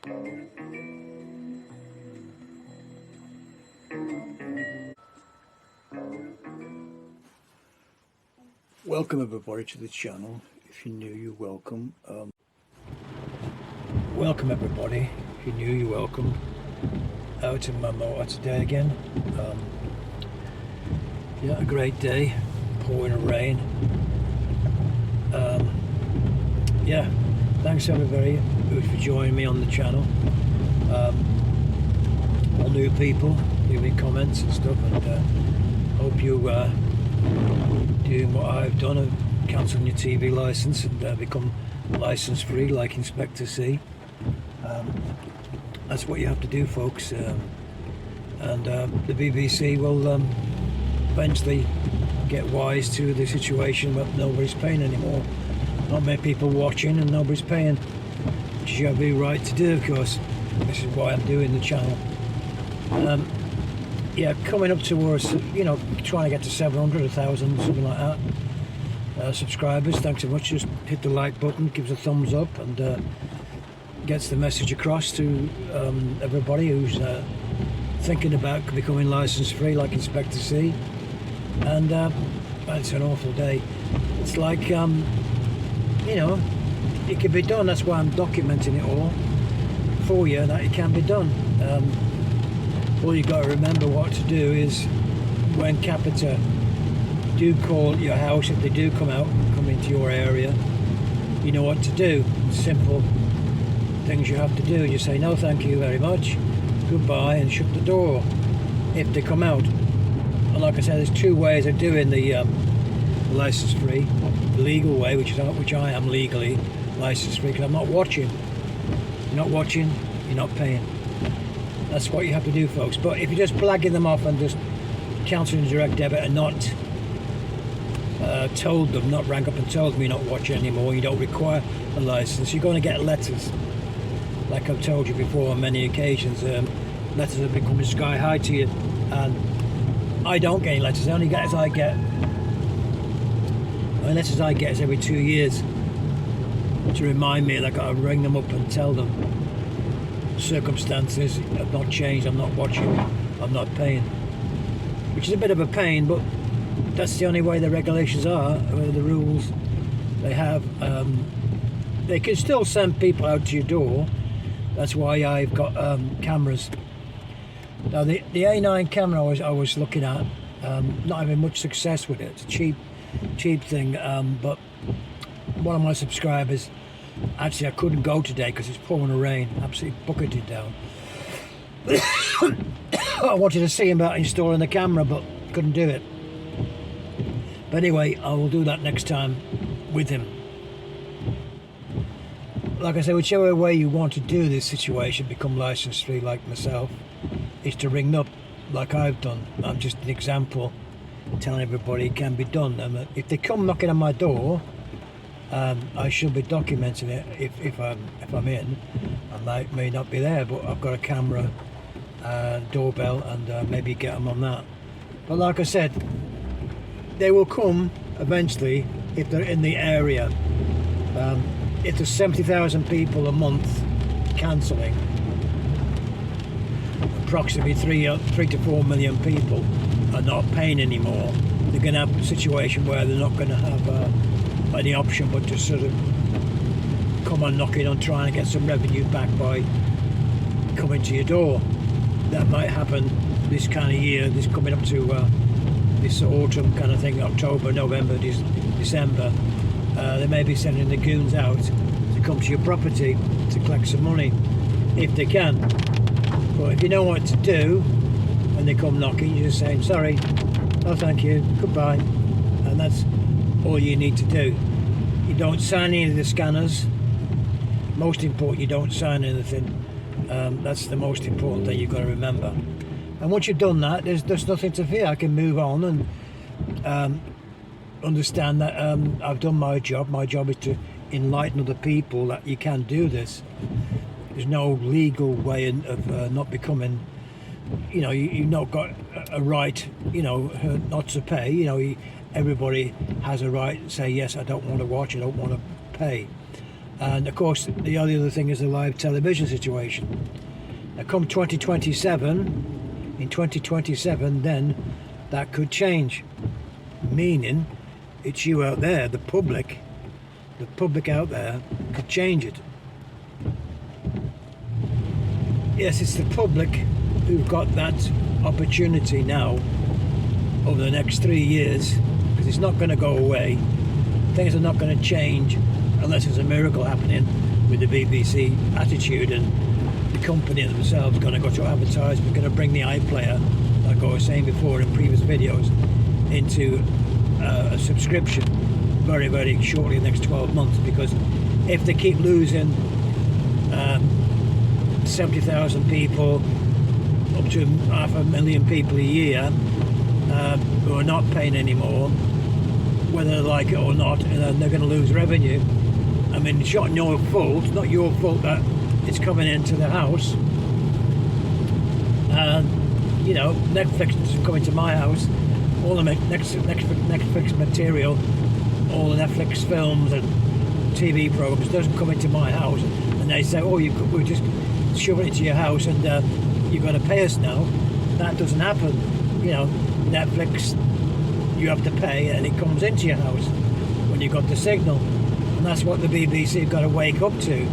Welcome everybody to the channel. If you're new, you're welcome. Welcome everybody. If you're new, you're welcome. Out in my motor today again. Yeah, a great day. Pouring rain. Yeah, thanks everybody for joining me on the channel. All new people, leaving comments and stuff, and hope you doing what I've done of cancelling your TV license and become license free like Inspector C. That's what you have to do, folks, and the BBC will eventually get wise to the situation, but nobody's paying anymore. Not many people watching and nobody's paying, which you have every right to do, of course. This is why I'm doing the channel. Yeah, coming up towards, trying to get to 700, 1,000, something like that. Subscribers, thanks so much. Just hit the like button, gives a thumbs up, and gets the message across to everybody who's thinking about becoming license free like Inspector C. And it's an awful day. It's like, it can be done. That's why I'm documenting it all for you, that it can be done. All you got to remember what to do is when Capita do call your house, if they do come into your area, you know what to do. Simple things you have to do. You say no thank you very much, goodbye, and shut the door if they come out. And like I said, there's two ways of doing the license free. The legal way, which I am legally license free, because I'm not watching. You're not watching, you're not paying. That's what you have to do, folks. But if you're just blagging them off and just cancelling direct debit and not not rang up and told them you're not watching anymore, you don't require a license, you're going to get letters. Like I've told you before on many occasions, letters are becoming sky high to you, and I don't get any letters. The only letters I get is every 2 years to remind me that I've got to ring them up and tell them circumstances have not changed, I'm not watching, I'm not paying, which is a bit of a pain, but that's the only way the regulations are, the rules they have. They can still send people out to your door. That's why I've got cameras. Now the A9 camera I was looking at, not having much success with it. It's a cheap thing, but one of my subscribers, actually I couldn't go today because it's pouring rain, absolutely bucketed down. I wanted to see him about installing the camera, but couldn't do it. But anyway, I will do that next time with him. Like I say, whichever way you want to do this situation, become license free like myself, is to ring up like I've done. I'm just an example telling everybody it can be done. And if they come knocking on my door, I should be documenting it if I'm in. I may not be there, but I've got a camera, doorbell, and maybe get them on that. But like I said, they will come eventually if they're in the area. If there's 70,000 people a month cancelling, approximately 3 to 4 million people are not paying anymore, they're going to have a situation where they're not going to have any option but to sort of come on knocking on, trying to get some revenue back by coming to your door. That might happen this kind of year, this coming up to this autumn kind of thing, October, November, December. They may be sending the goons out to come to your property to collect some money, if they can. But if you know what to do when they come knocking, you just say, sorry, no thank you, goodbye. And that's all you need to do. You don't sign any of the scanners. Most important, you don't sign anything. That's the most important thing you've got to remember. And once you've done that, there's nothing to fear. I can move on and understand that I've done my job. My job is to enlighten other people that you can do this. There's no legal way of not becoming, you've not got a right, not to pay. Everybody has a right to say, yes, I don't want to watch, I don't want to pay. And of course, the other thing is the live television situation. Now, come 2027, in 2027, then that could change. Meaning, it's you out there, the public out there, could change it. Yes, it's the public who've got that opportunity now over the next 3 years, because it's not going to go away. Things are not going to change unless there's a miracle happening with the BBC attitude, and the company themselves going to go to advertisement, going to bring the iPlayer, like I was saying before in previous videos, into a subscription very, very shortly in the next 12 months. Because if they keep losing 70,000 people, up to 500,000 people a year who are not paying anymore, whether they like it or not, and they're going to lose revenue. I mean, it's not your fault. It's not your fault that it's coming into the house. And you know, Netflix is coming to my house. All the Netflix material, all the Netflix films and TV programs doesn't come into my house, and they say, "Oh, we're just shoving it to your house, and you've got to pay us now." That doesn't happen. You know, Netflix, you have to pay, and it comes into your house when you've got the signal. And that's what the BBC have got to wake up to.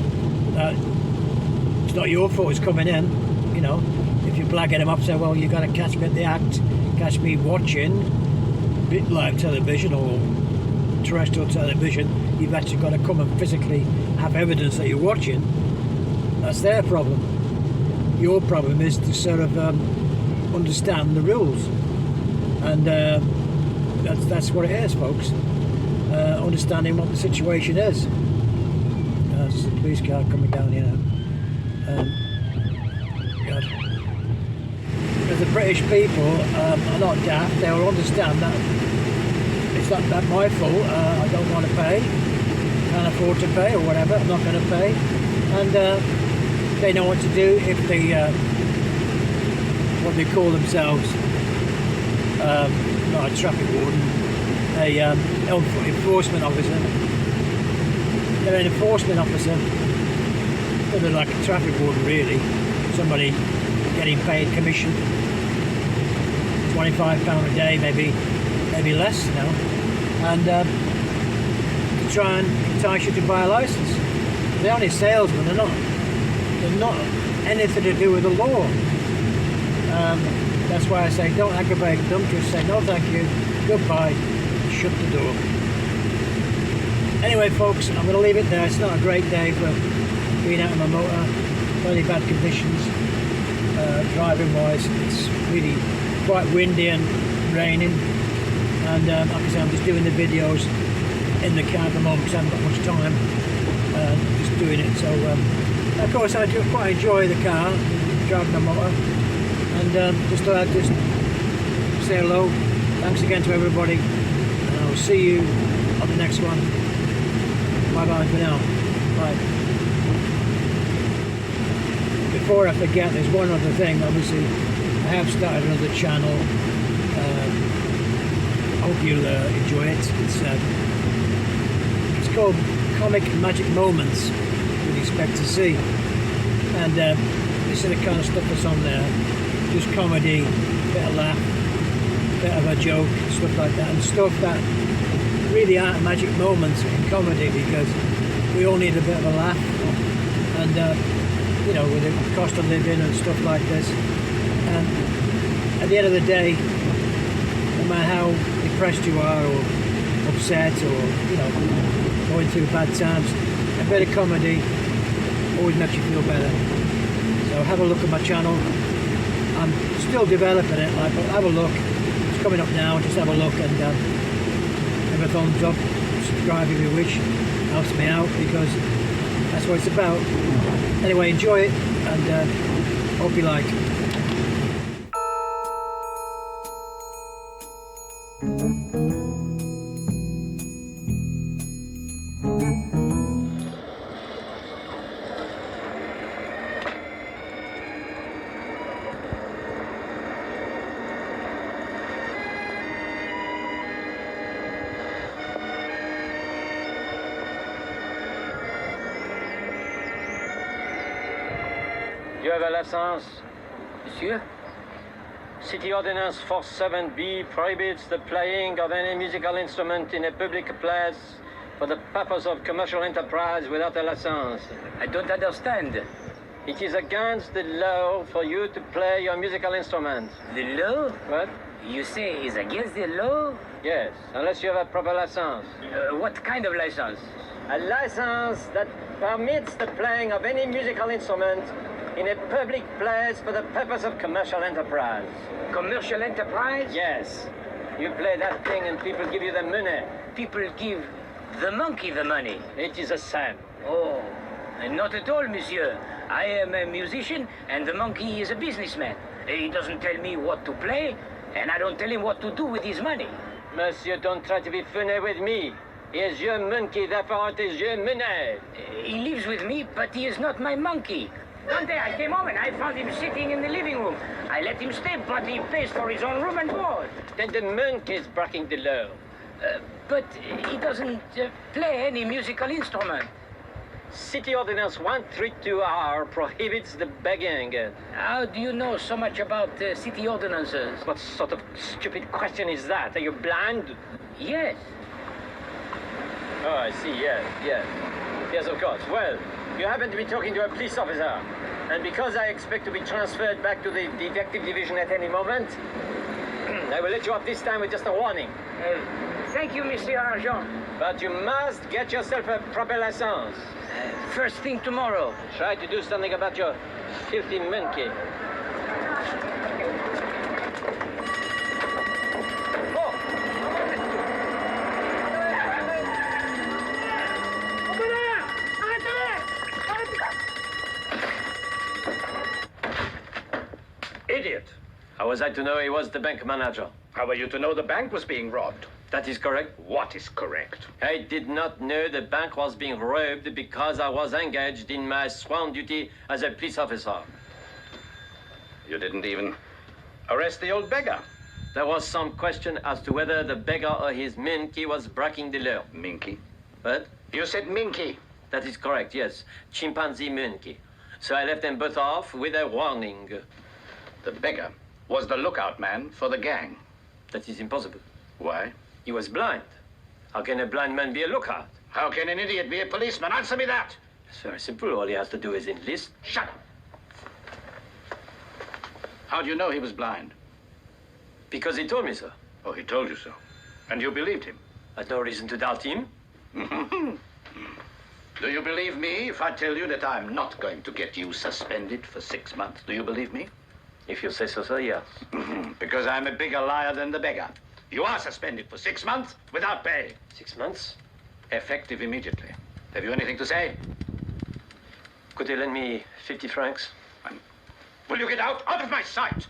That it's not your fault it's coming in. You know, if you're blagging them up, say, well, you've got to catch me at the act, catch me watching live television or terrestrial television. You've actually got to come and physically have evidence that you're watching. That's their problem. Your problem is to sort of understand the rules. And that's what it is, folks. Understanding what the situation is. There's a police car coming down here now. God. Because the British people are not daft. They will understand that it's not that my fault. I don't want to pay, can't afford to pay, or whatever. I'm not going to pay, and they know what to do if they what they call themselves. Not a traffic warden, a enforcement officer. They're an enforcement officer. They're like a traffic warden, really. Somebody getting paid commission, £25 a day, maybe less now, and to try and entice you to buy a license. They're only salesmen. They're not anything to do with the law. That's why I say don't aggravate them. Just say no, thank you, goodbye, shut the door. Anyway, folks, I'm going to leave it there. It's not a great day for being out on my motor. Very bad conditions, driving wise. It's really quite windy and raining. And like I said, I'm just doing the videos in the car at the moment because I haven't got much time. Just doing it. So, of course, I do quite enjoy the car, driving the motor. And just thought I'd just say hello. Thanks again to everybody. And I will see you on the next one. Bye bye for now. Bye. Before I forget, there's one other thing. Obviously, I have started another channel. I hope you'll enjoy it. It's called Comic Magic Moments with Expect to See, and this is the kind of stuff that's on there. Just comedy, bit of laugh, bit of a joke, stuff like that, and stuff that really aren't magic moments in comedy, because we all need a bit of a laugh, and you know, with the cost of living and stuff like this. And at the end of the day, no matter how depressed you are or upset or, you know, going through bad times, a bit of comedy always makes you feel better. So have a look at my channel. I'm still developing it, like, but have a look. It's coming up now. Just have a look and give a thumbs up, subscribe if you wish. Helps me out because that's what it's about. Anyway, enjoy it, and hope you like. You have a license? Monsieur? City Ordinance 47B prohibits the playing of any musical instrument in a public place for the purpose of commercial enterprise without a license. I don't understand. It is against the law for you to play your musical instrument. The law? What? You say is against the law? Yes, unless you have a proper license. What kind of license? A license that permits the playing of any musical instrument in a public place for the purpose of commercial enterprise. Commercial enterprise? Yes. You play that thing and people give you the money. People give the monkey the money. It is the same. Oh, not at all, monsieur. I am a musician and the monkey is a businessman. He doesn't tell me what to play and I don't tell him what to do with his money. Monsieur, don't try to be funny with me. He is your monkey, therefore it is your money. He lives with me, but he is not my monkey. One day I came home and I found him sitting in the living room. I let him stay, but he pays for his own room and board. Then the monkey is breaking the law. But he doesn't play any musical instrument. City Ordinance 132R prohibits the begging. How do you know so much about city ordinances? What sort of stupid question is that? Are you blind? Yes. Oh, I see, yes. Yes, of course. Well, you happen to be talking to a police officer. And because I expect to be transferred back to the detective division at any moment, I will let you off this time with just a warning. Thank you, Monsieur Argent. But you must get yourself a proper license. First thing tomorrow. Try to do something about your filthy monkey. Idiot! How was I to know he was the bank manager? How were you to know the bank was being robbed? That is correct. What is correct? I did not know the bank was being robbed because I was engaged in my sworn duty as a police officer. You didn't even arrest the old beggar. There was some question as to whether the beggar or his monkey was breaking the law. Minky? What? You said Minky. That is correct, yes. Chimpanzee monkey. So I left them both off with a warning. The beggar was the lookout man for the gang. That is impossible. Why? He was blind. How can a blind man be a lookout? How can an idiot be a policeman? Answer me that! It's very simple. All he has to do is enlist. Shut up! How do you know he was blind? Because he told me so. Oh, he told you so. And you believed him? I had no reason to doubt him. Do you believe me if I tell you that I'm not going to get you suspended for 6 months? Do you believe me? If you say so, sir, yes. Because I'm a bigger liar than the beggar. You are suspended for 6 months without pay. 6 months? Effective immediately. Have you anything to say? Could you lend me 50 francs? Will you get out of my sight?